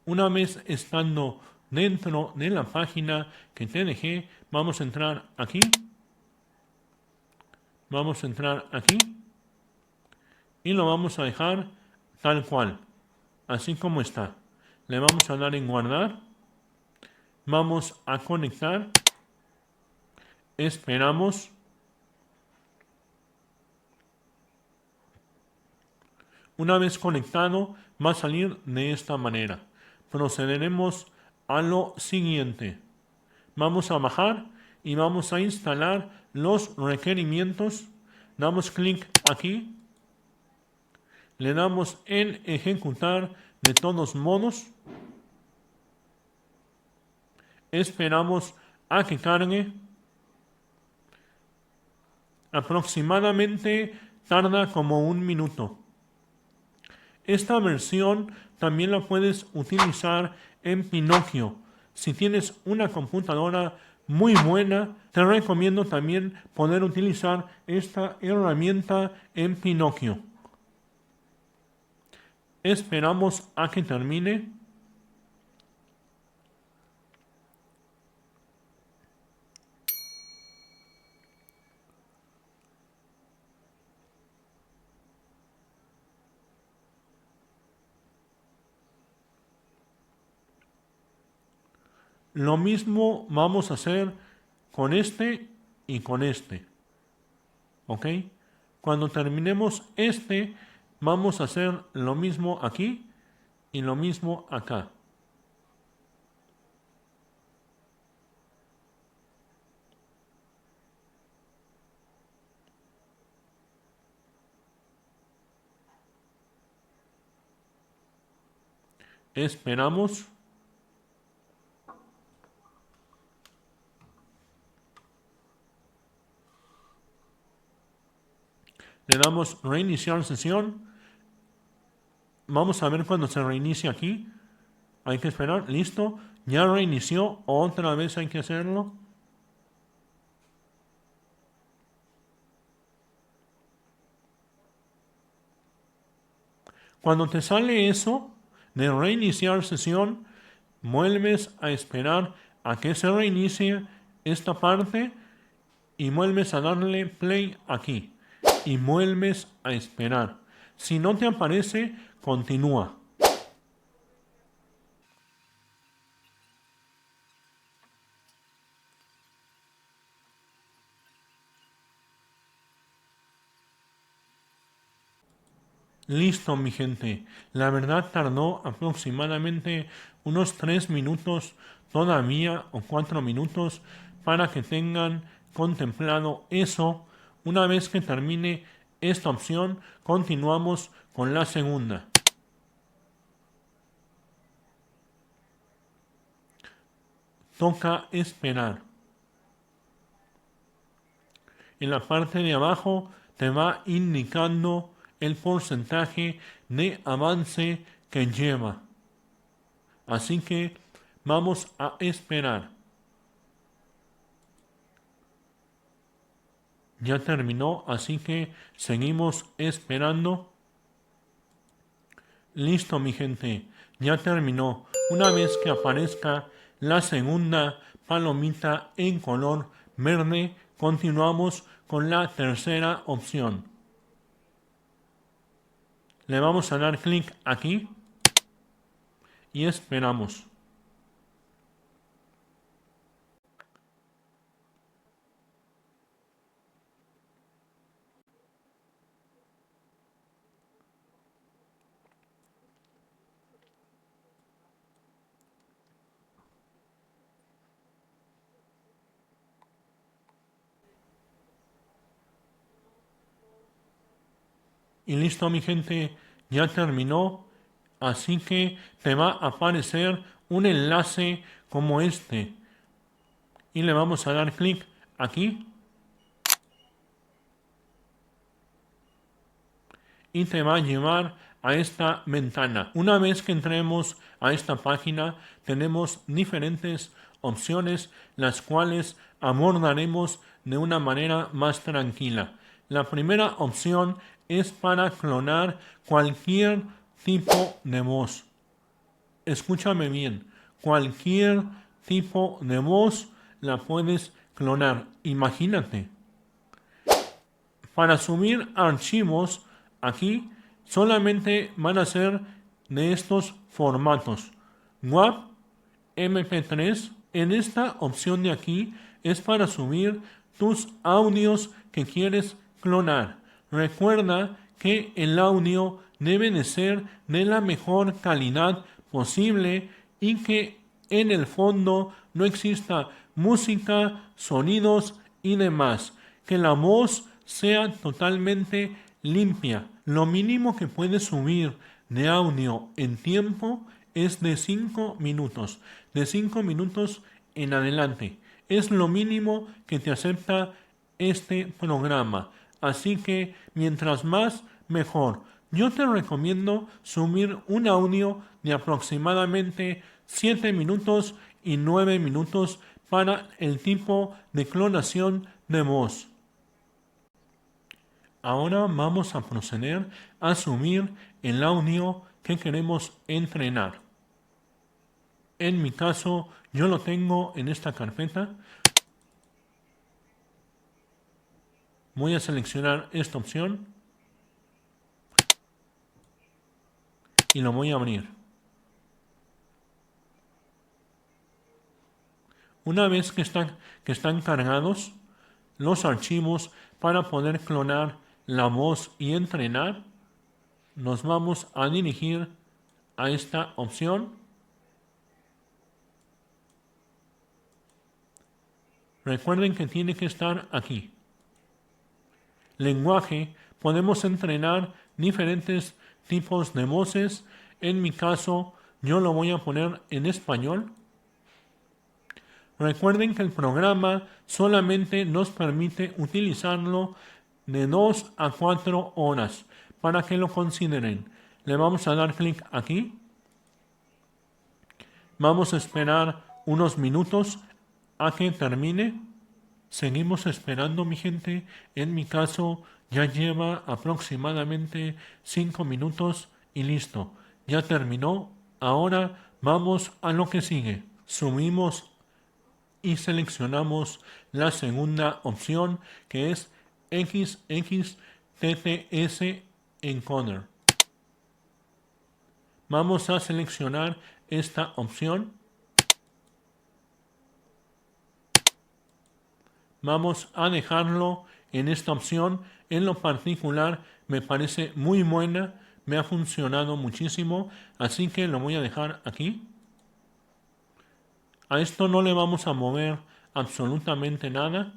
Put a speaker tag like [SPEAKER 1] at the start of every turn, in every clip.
[SPEAKER 1] Una vez estando dentro de la página que te dejé, vamos a entrar aquí. Vamos a entrar aquí. Y lo vamos a dejar tal cual, así como está. Le vamos a dar en guardar. Vamos a conectar. Esperamos. Una vez conectado, va a salir de esta manera. Procederemos a lo siguiente. Vamos a bajar y vamos a instalar los requerimientos. Damos clic aquí. Le damos en ejecutar de todos modos. Esperamos a que cargue. Aproximadamente tarda como 1 minuto. Esta versión también la puedes utilizar en Pinocchio. Si tienes una computadora muy buena, te recomiendo también poder utilizar esta herramienta en Pinocchio. Esperamos a que termine. Lo mismo vamos a hacer con este y con este. ¿Ok? Cuando terminemos este, vamos a hacer lo mismo aquí y lo mismo acá. Esperamos. Le damos reiniciar sesión. Vamos a ver cuando se reinicia aquí. Hay que esperar. Listo. Ya reinició. Otra vez hay que hacerlo. Cuando te sale eso de reiniciar sesión, vuelves a esperar a que se reinicie esta parte y vuelves a darle play aquí y vuelves a esperar. Si no te aparece, continúa. Listo, mi gente. La verdad tardó aproximadamente unos 3 minutos todavía o 4 minutos para que tengan contemplado eso. Una vez que termine esta opción, continuamos con la segunda. Toca esperar. En la parte de abajo te va indicando el porcentaje de avance que lleva. Así que vamos a esperar. Ya terminó, así que seguimos esperando. Listo, mi gente, ya terminó. Una vez que aparezca la segunda palomita en color verde, continuamos con la tercera opción. Le vamos a dar clic aquí y esperamos. Y listo, mi gente, ya terminó. Así que te va a aparecer un enlace como este. Y le vamos a dar clic aquí. Y te va a llevar a esta ventana. Una vez que entremos a esta página, tenemos diferentes opciones, las cuales abordaremos de una manera más tranquila. La primera opción es para clonar cualquier tipo de voz. escúchame bien, cualquier tipo de voz la puedes clonar. Imagínate. Para subir archivos aquí solamente van a ser de estos formatos. WAV, MP3. En esta opción de aquí es para subir tus audios que quieres clonar. Recuerda que el audio debe de ser de la mejor calidad posible y que en el fondo no exista música, sonidos y demás. Que la voz sea totalmente limpia. Lo mínimo que puedes subir de audio en tiempo es de 5 minutos. De 5 minutos en adelante. Es lo mínimo que te acepta este programa. Así que mientras más, mejor. Yo te recomiendo subir un audio de aproximadamente 7 minutos y 9 minutos para el tipo de clonación de voz. Ahora vamos a proceder a subir el audio que queremos entrenar. En mi caso, yo lo tengo en esta carpeta. Voy a seleccionar esta opción y lo voy a abrir. Una vez que están cargados los archivos para poder clonar la voz y entrenar, nos vamos a dirigir a esta opción. Recuerden que tiene que estar aquí. Lenguaje, podemos entrenar diferentes tipos de voces. En mi caso, yo lo voy a poner en español. Recuerden que el programa solamente nos permite utilizarlo de 2 a 4 horas. Para que lo consideren, le vamos a dar clic aquí. Vamos a esperar unos minutos a que termine. Seguimos esperando, mi gente. En mi caso ya lleva aproximadamente 5 minutos y listo. Ya terminó. Ahora vamos a lo que sigue. Subimos y seleccionamos la segunda opción, que es XXTTS Encoder. Vamos a seleccionar esta opción. Vamos a dejarlo en esta opción. En lo particular me parece muy buena, me ha funcionado muchísimo, así que lo voy a dejar aquí. A esto no le vamos a mover absolutamente nada.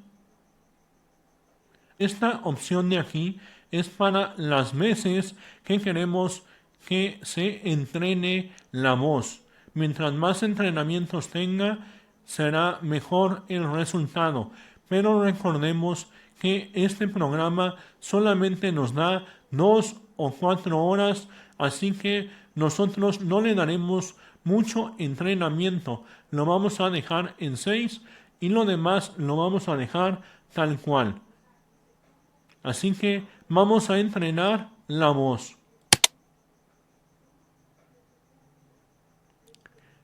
[SPEAKER 1] Esta opción de aquí es para las veces que queremos que se entrene la voz. Mientras más entrenamientos tenga, será mejor el resultado. Pero recordemos que este programa solamente nos da 2 o 4 horas, así que nosotros no le daremos mucho entrenamiento. Lo vamos a dejar en 6 y lo demás lo vamos a dejar tal cual. Así que vamos a entrenar la voz.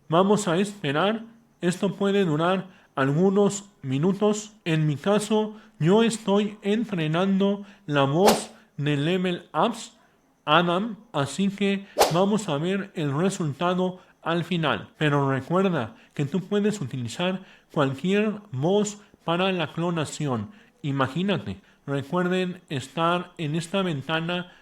[SPEAKER 1] Vamos a esperar. Esto puede durar algunos minutos. En mi caso, yo estoy entrenando la voz de Level Ups Adam, así que vamos a ver el resultado al final. Pero recuerda que tú puedes utilizar cualquier voz para la clonación. Imagínate. Recuerden estar en esta ventana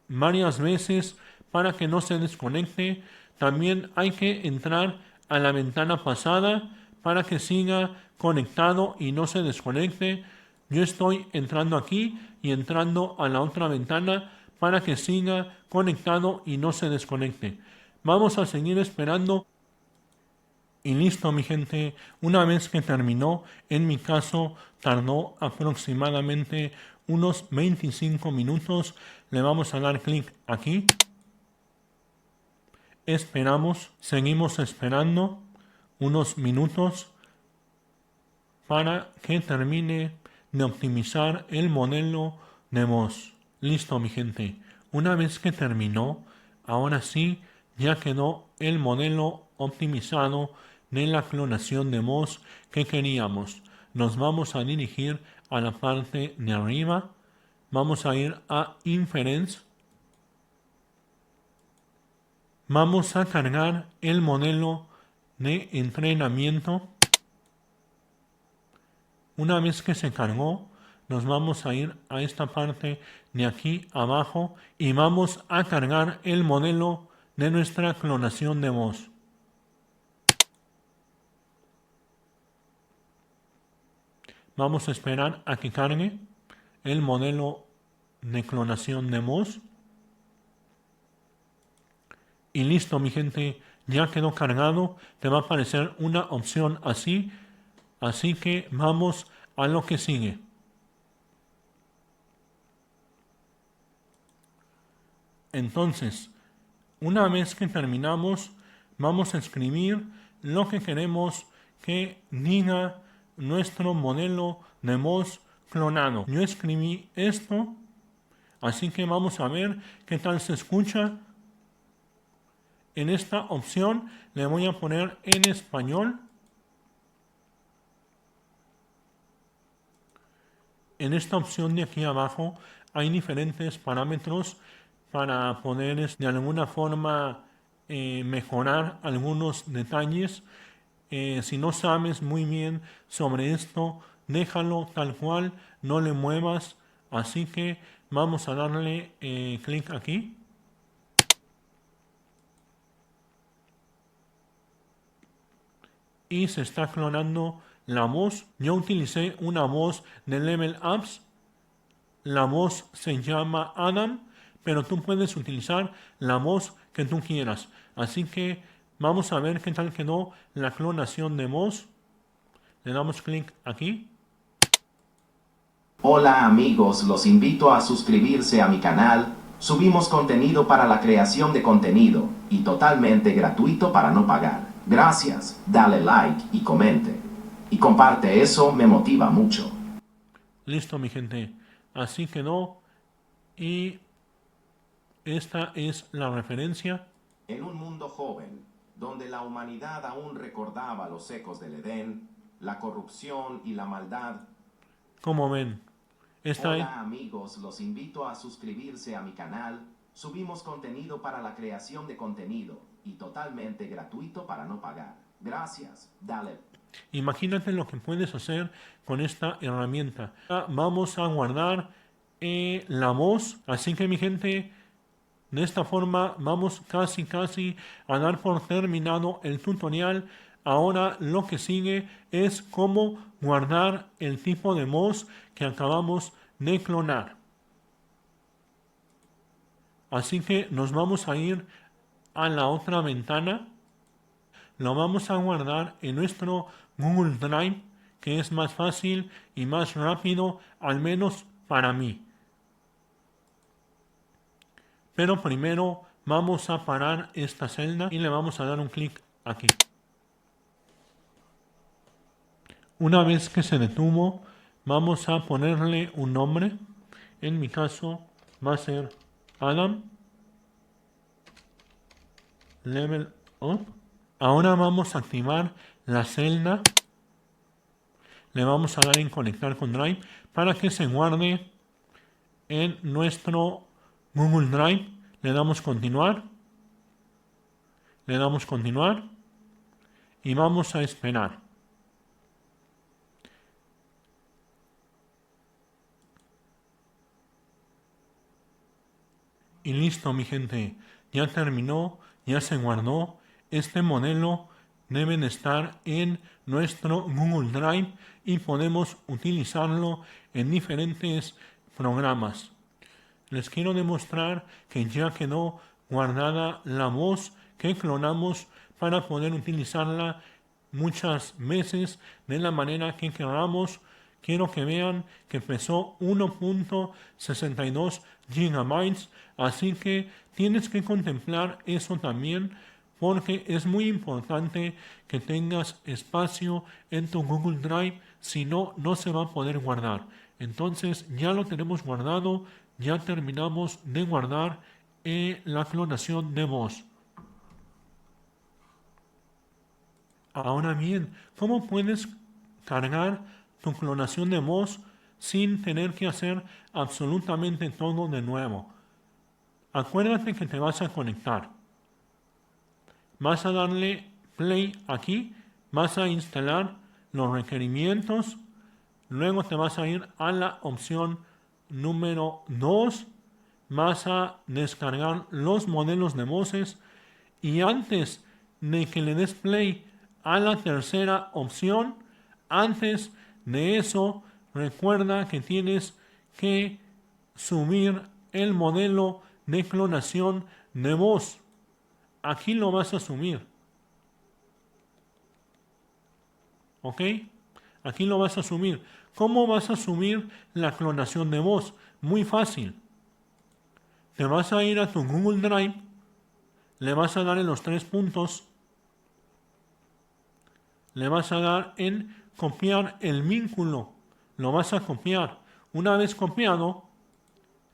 [SPEAKER 1] varias veces para que no se desconecte. También hay que entrar a la ventana pasada para que siga conectado y no se desconecte. Yo estoy entrando aquí y entrando a la otra ventana para que siga conectado y no se desconecte. Vamos a seguir esperando. Y listo, mi gente. Una vez que terminó, en mi caso tardó aproximadamente unos 25 minutos. Le vamos a dar clic aquí. Esperamos, seguimos esperando unos minutos para que termine de optimizar el modelo de voz. Listo, mi gente. Una vez que terminó, ahora sí ya quedó el modelo optimizado de la clonación de voz que queríamos. Nos vamos a dirigir a la parte de arriba. Vamos a ir a Inference. Vamos a cargar el modelo de entrenamiento. Una vez que se cargó, nos vamos a ir a esta parte de aquí abajo y vamos a cargar el modelo de nuestra clonación de voz. Vamos a esperar a que cargue el modelo de clonación de voz. Y listo, mi gente, ya quedó cargado. Te va a aparecer una opción así. Así que vamos a lo que sigue. Entonces, una vez que terminamos, vamos a escribir lo que queremos que diga nuestro modelo de voz clonado. Yo escribí esto, así que vamos a ver qué tal se escucha. En esta opción le voy a poner en español. En esta opción de aquí abajo hay diferentes parámetros para poder de alguna forma mejorar algunos detalles. Si no sabes muy bien sobre esto, déjalo tal cual, no le muevas. Así que vamos a darle clic aquí. Y se está clonando la voz. Yo utilicé una voz de Level Ups. La voz se llama Adam, pero tú puedes utilizar la voz que tú quieras. Así que vamos a ver qué tal quedó la clonación de voz. Le damos clic aquí.
[SPEAKER 2] Hola amigos, los invito a suscribirse a mi canal. Subimos contenido para la creación de contenido y totalmente gratuito para no pagar. Gracias, dale like y comente. Y comparte, eso me motiva mucho.
[SPEAKER 1] Listo, mi gente. Así quedó. Y esta es la referencia.
[SPEAKER 2] En un mundo joven, donde la humanidad aún recordaba los ecos del Edén, la corrupción y la maldad.
[SPEAKER 1] Como ven,
[SPEAKER 2] Hola amigos, los invito a suscribirse a mi canal. Subimos contenido para la creación de contenido y totalmente gratuito para no pagar. Gracias, dale.
[SPEAKER 1] Imagínate lo que puedes hacer con esta herramienta. Vamos a guardar la voz. Así que mi gente, de esta forma vamos casi a dar por terminado el tutorial. Ahora lo que sigue es cómo guardar el tipo de voz que acabamos de clonar. Así que nos vamos a ir a la otra ventana. Lo vamos a guardar en nuestro Google Drive, que es más fácil y más rápido, al menos para mí. Pero primero vamos a parar esta celda y le vamos a dar un clic aquí. Una vez que se detuvo, vamos a ponerle un nombre. En mi caso va a ser Adam Level Up. Ahora vamos a activar la celda. Le vamos a dar en conectar con Drive para que se guarde en nuestro Google Drive. Le damos continuar. Le damos continuar. Y vamos a esperar. Y listo, mi gente. Ya terminó. Ya se guardó. Este modelo debe estar en nuestro Google Drive y podemos utilizarlo en diferentes programas. Les quiero demostrar que ya quedó guardada la voz que clonamos para poder utilizarla muchas veces de la manera que queramos. Quiero que vean que pesó 1.62 gigabytes, así que tienes que contemplar eso también, porque es muy importante que tengas espacio en tu Google Drive, si no, no se va a poder guardar. Entonces ya lo tenemos guardado, ya terminamos de guardar la clonación de voz. Ahora bien, ¿cómo puedes cargar tu clonación de voz sin tener que hacer absolutamente todo de nuevo? Acuérdate que te vas a conectar. Vas a darle play aquí, vas a instalar los requerimientos, luego te vas a ir a la opción número 2, vas a descargar los modelos de voces y antes de que le des play a la tercera opción, antes de eso, recuerda que tienes que subir el modelo de clonación de voz. Aquí lo vas a subir. ¿Ok? Aquí lo vas a subir. ¿Cómo vas a subir la clonación de voz? Muy fácil. Te vas a ir a tu Google Drive, le vas a dar en los 3 puntos, le vas a dar en copiar el vínculo. Lo vas a copiar. Una vez copiado,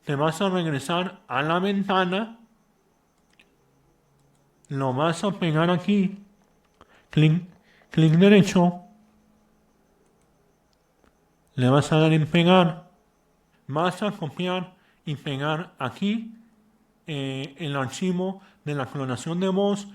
[SPEAKER 1] te vas a regresar a la ventana, lo vas a pegar aquí, clic derecho, le vas a dar en pegar, vas a copiar y pegar aquí el archivo de la clonación de voz.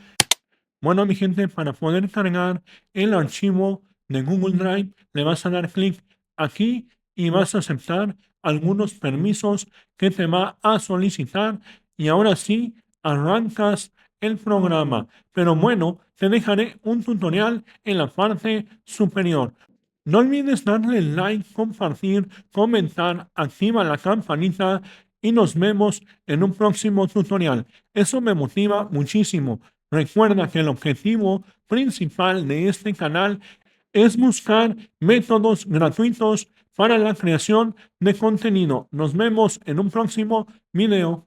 [SPEAKER 1] Bueno, mi gente, para poder cargar el archivo de Google Drive, le vas a dar clic aquí y vas a aceptar algunos permisos que te va a solicitar y ahora sí arrancas el programa. Pero bueno, te dejaré un tutorial en la parte superior. No olvides darle like, compartir, comentar, activa la campanita y nos vemos en un próximo tutorial. Eso me motiva muchísimo. Recuerda que el objetivo principal de este canal es buscar métodos gratuitos para la creación de contenido. Nos vemos en un próximo video.